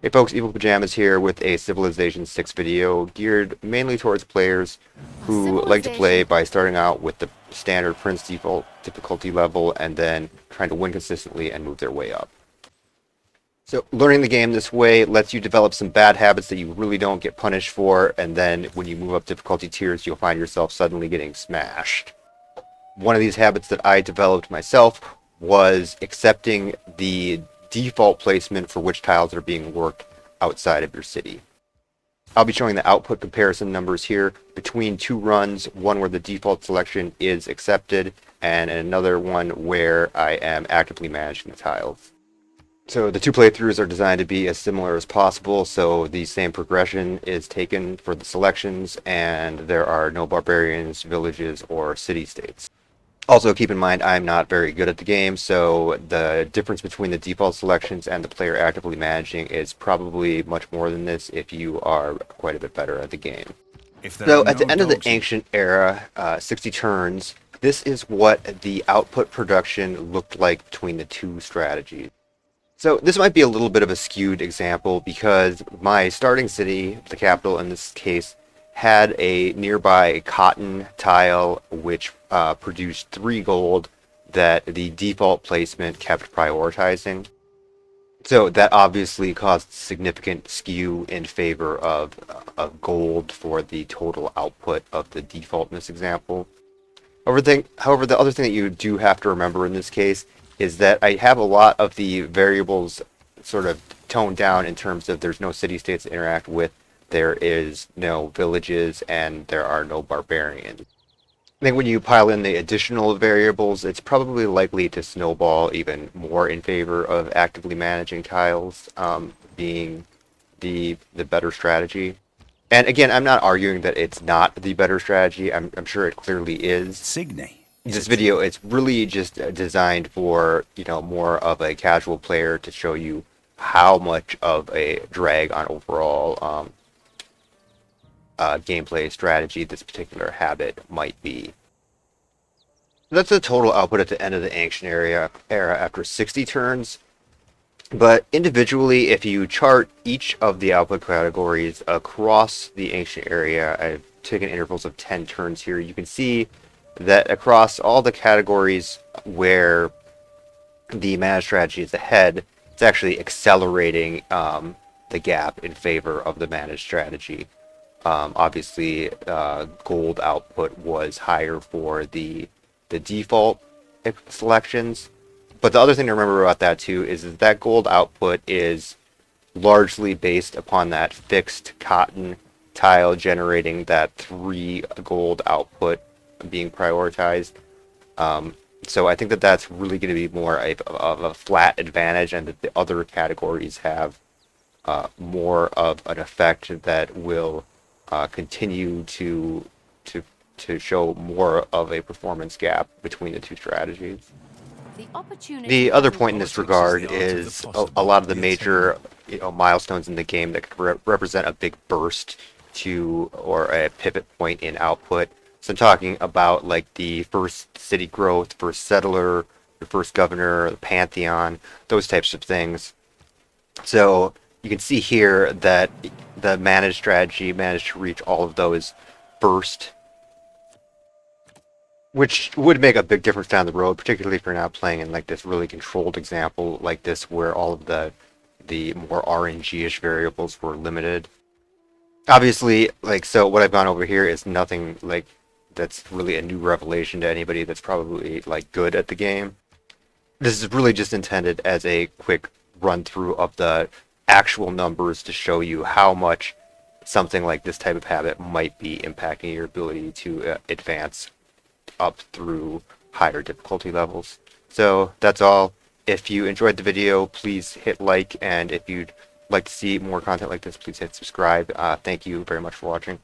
Hey folks, Evil Pajamas here with a Civilization 6 video geared mainly towards players A who like to play civilization. by starting out with the standard Prince default difficulty level and then trying to win consistently and move their way up. So learning the game this way lets you develop some bad habits that you really don't get punished for, and then when you move up difficulty tiers, you'll find yourself suddenly getting smashed. One of these habits that I developed myself was accepting the default placement for which tiles are being worked outside of your city. I'll be showing the output comparison numbers here between two runs, one where the default selection is accepted and another one where I am actively managing the tiles. So the two playthroughs are designed to be as similar as possible, so the same progression is taken for the selections and there are no barbarians, villages, or city-states. Also, keep in mind, I'm not very good at the game, so the difference between the default selections and the player actively managing is probably much more than this if you are quite a bit better at the game. If there are So, at no the end of the dogs in... Ancient Era, 60 turns, this is what the output production looked like between the two strategies. So, this might be a little bit of a skewed example because my starting city, the capital in this case, had a nearby cotton tile which produced 3 gold that the default placement kept prioritizing. So that obviously caused significant skew in favor of gold for the total output of the default in this example. However, the other thing that you do have to remember in this case is that I have a lot of the variables sort of toned down in terms of there's no city-states to interact with, there is no villages, and there are no barbarians. I think when you pile in the additional variables, it's probably likely to snowball even more in favor of actively managing tiles being the better strategy. And again, I'm not arguing that it's not the better strategy. I'm sure it clearly is. Signe, is This it true? video, it's really just designed for, more of a casual player to show you how much of a drag on overall gameplay strategy this particular habit might be. That's the total output at the end of the Ancient era after 60 turns. But individually, if you chart each of the output categories across the Ancient area, I've taken intervals of 10 turns here, you can see that across all the categories where the mana strategy is ahead, it's actually accelerating the gap in favor of the managed strategy. Obviously, gold output was higher for the default selections, but the other thing to remember about that too is that gold output is largely based upon that fixed cotton tile generating that 3 gold output being prioritized. So I think that that's really going to be more of a flat advantage, and that the other categories have more of an effect that will continue to to show more of a performance gap between the two strategies. The opportunity The other has point in this Politics is regard the art of the is a possible, lot of the the eternal. major milestones in the game that could represent a big burst to or a pivot point in output. So I'm talking about like the first city growth, first settler, the first governor, the pantheon, those types of things. So you can see here that the managed strategy managed to reach all of those first, which would make a big difference down the road, particularly if you're not playing in like this really controlled example like this, where all of the more RNG-ish variables were limited. Obviously, like so, what I've gone over here is nothing like that's really a new revelation to anybody that's probably like good at the game. This is really just intended as a quick run through of the actual numbers to show you how much something like this type of habit might be impacting your ability to advance up through higher difficulty levels. So that's all. If you enjoyed the video, please hit like, and if you'd like to see more content like this, please hit subscribe. Thank you very much for watching.